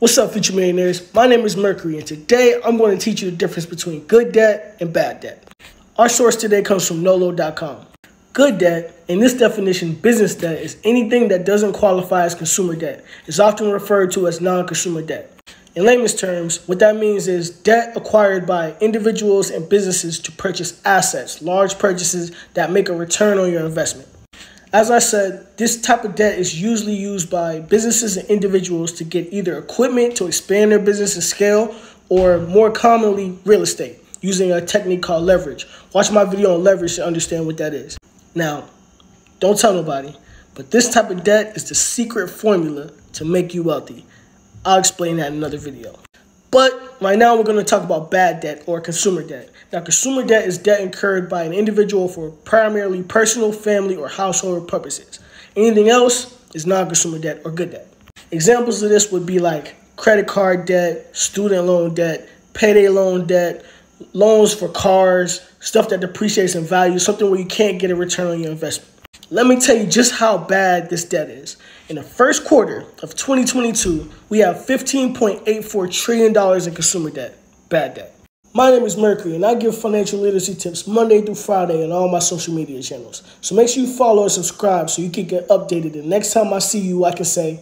What's up, future millionaires? My name is Mercury, and today I'm going to teach you the difference between good debt and bad debt. Our source today comes from Nolo.com. Good debt, in this definition, business debt, is anything that doesn't qualify as consumer debt. It's often referred to as non-consumer debt. In layman's terms, what that means is debt acquired by individuals and businesses to purchase assets, large purchases that make a return on your investment. As I said, this type of debt is usually used by businesses and individuals to get either equipment to expand their business and scale, or more commonly, real estate, using a technique called leverage. Watch my video on leverage to understand what that is. Now, don't tell nobody, but this type of debt is the secret formula to make you wealthy. I'll explain that in another video. But right now we're going to talk about bad debt or consumer debt. Now, consumer debt is debt incurred by an individual for primarily personal, family, or household purposes. Anything else is non-consumer debt or good debt. Examples of this would be like credit card debt, student loan debt, payday loan debt, loans for cars, stuff that depreciates in value, something where you can't get a return on your investment. Let me tell you just how bad this debt is. In the first quarter of 2022, we have $15.84 trillion in consumer debt, bad debt. My name is Mercury, and I give financial literacy tips Monday through Friday on all my social media channels. So make sure you follow and subscribe so you can get updated. And next time I see you, I can say,